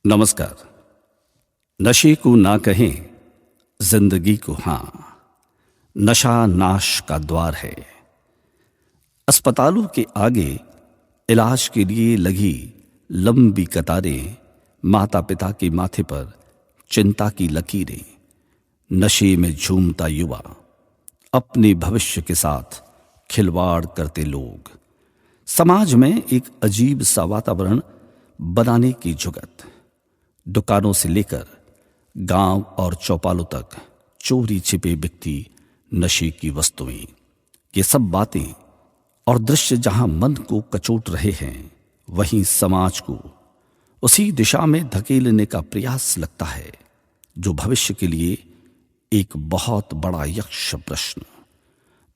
नमस्कार। नशे को ना कहें, जिंदगी को हाँ। नशा नाश का द्वार है। अस्पतालों के आगे इलाज के लिए लगी लंबी कतारें, माता पिता के माथे पर चिंता की लकीरें। नशे में झूमता युवा, अपने भविष्य के साथ खिलवाड़ करते लोग। समाज में एक अजीब सा वातावरण बनाने की जुगत। दुकानों से लेकर गांव और चौपालों तक चोरी छिपे बिकती नशे की वस्तुएं। ये सब बातें और दृश्य जहां मन को कचोट रहे हैं, वहीं समाज को उसी दिशा में धकेलने का प्रयास लगता है, जो भविष्य के लिए एक बहुत बड़ा यक्ष प्रश्न,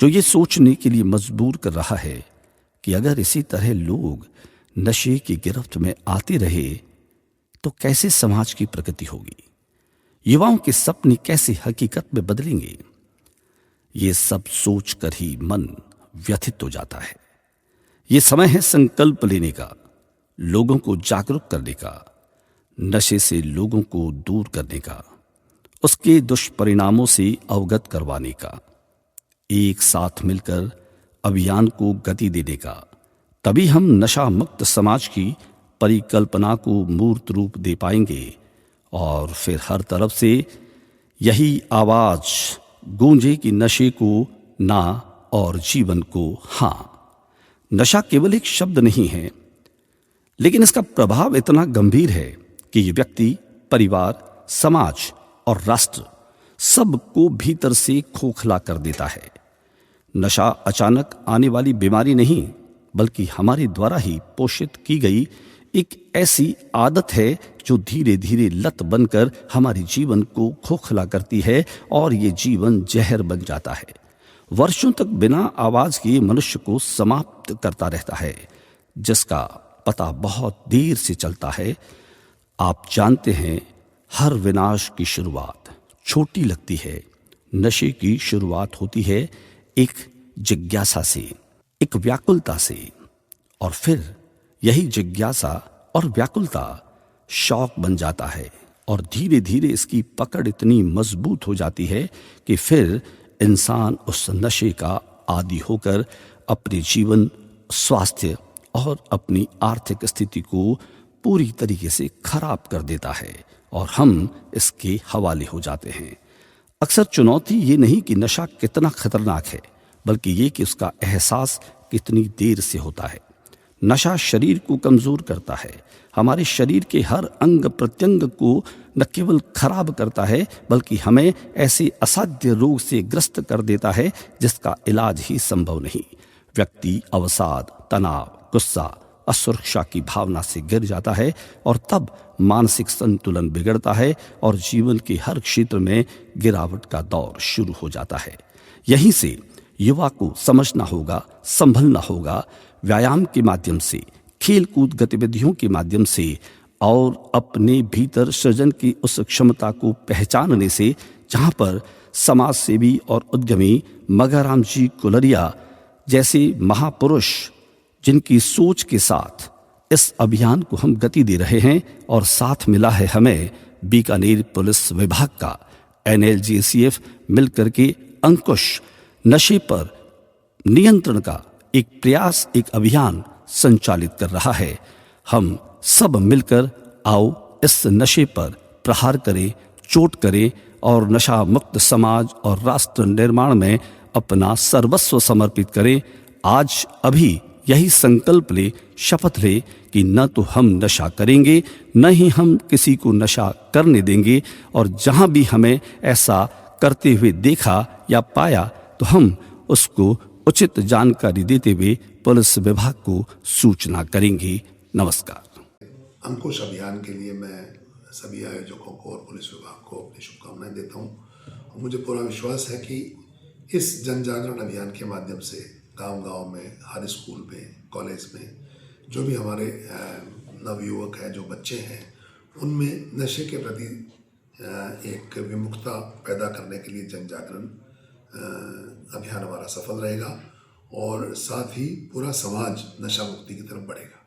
जो ये सोचने के लिए मजबूर कर रहा है कि अगर इसी तरह लोग नशे की गिरफ्त में आते रहे तो कैसे समाज की प्रगति होगी, युवाओं के सपने कैसे हकीकत में बदलेंगे। ये सब सोचकर ही मन व्यथित हो जाता है। ये समय है संकल्प लेने का, लोगों को जागरूक करने का, नशे से लोगों को दूर करने का, उसके दुष्परिणामों से अवगत करवाने का, एक साथ मिलकर अभियान को गति देने का। तभी हम नशा मुक्त समाज की परिकल्पना को मूर्त रूप दे पाएंगे और फिर हर तरफ से यही आवाज गूंजे कि नशे को ना और जीवन को हाँ। नशा केवल एक शब्द नहीं है, लेकिन इसका प्रभाव इतना गंभीर है कि ये व्यक्ति, परिवार, समाज और राष्ट्र सबको भीतर से खोखला कर देता है। नशा अचानक आने वाली बीमारी नहीं, बल्कि हमारे द्वारा ही पोषित की गई एक ऐसी आदत है जो धीरे धीरे लत बनकर हमारे जीवन को खोखला करती है और ये जीवन जहर बन जाता है। वर्षों तक बिना आवाज किए मनुष्य को समाप्त करता रहता है, जिसका पता बहुत देर से चलता है। आप जानते हैं, हर विनाश की शुरुआत छोटी लगती है। नशे की शुरुआत होती है एक जिज्ञासा से, एक व्याकुलता से, और फिर यही जिज्ञासा और व्याकुलता शौक बन जाता है और धीरे धीरे इसकी पकड़ इतनी मजबूत हो जाती है कि फिर इंसान उस नशे का आदी होकर अपने जीवन, स्वास्थ्य और अपनी आर्थिक स्थिति को पूरी तरीके से खराब कर देता है और हम इसके हवाले हो जाते हैं। अक्सर चुनौती ये नहीं कि नशा कितना खतरनाक है, बल्कि ये कि उसका एहसास कितनी देर से होता है। नशा शरीर को कमजोर करता है, हमारे शरीर के हर अंग प्रत्यंग को न केवल खराब करता है, बल्कि हमें ऐसे असाध्य रोग से ग्रस्त कर देता है जिसका इलाज ही संभव नहीं। व्यक्ति अवसाद, तनाव, गुस्सा, असुरक्षा की भावना से गिर जाता है और तब मानसिक संतुलन बिगड़ता है और जीवन के हर क्षेत्र में गिरावट का दौर शुरू हो जाता है। यहीं से युवा को समझना होगा, संभलना होगा, व्यायाम के माध्यम से, खेल कूद गतिविधियों के माध्यम से और अपने भीतर सृजन की उस क्षमता को पहचानने से, जहां पर समाज सेवी और उद्यमी मगाराम जी कुलरिया जैसे महापुरुष, जिनकी सोच के साथ इस अभियान को हम गति दे रहे हैं, और साथ मिला है हमें बीकानेर पुलिस विभाग का NLGCF मिलकर के अंकुश नशे पर नियंत्रण का एक प्रयास, एक अभियान संचालित कर रहा है। हम सब मिलकर आओ इस नशे पर प्रहार करें, चोट करें और नशा मुक्त समाज और राष्ट्र निर्माण में अपना सर्वस्व समर्पित करें। आज अभी यही संकल्प ले, शपथ ले कि न तो हम नशा करेंगे, न ही हम किसी को नशा करने देंगे, और जहां भी हमें ऐसा करते हुए देखा या पाया तो हम उसको उचित जानकारी देते हुए पुलिस विभाग को सूचना करेंगे। नमस्कार। अंकुश अभियान के लिए मैं सभी आयोजकों को और पुलिस विभाग को अपनी शुभकामनाएं देता हूं। मुझे पूरा विश्वास है कि इस जन जागरण अभियान के माध्यम से गांव-गांव में, हर स्कूल में, कॉलेज में जो भी हमारे नवयुवक हैं, जो बच्चे हैं, उनमें नशे के प्रति एक विमुखता पैदा करने के लिए जन जागरण अभियान हमारा सफल रहेगा और साथ ही पूरा समाज नशा मुक्ति की तरफ बढ़ेगा।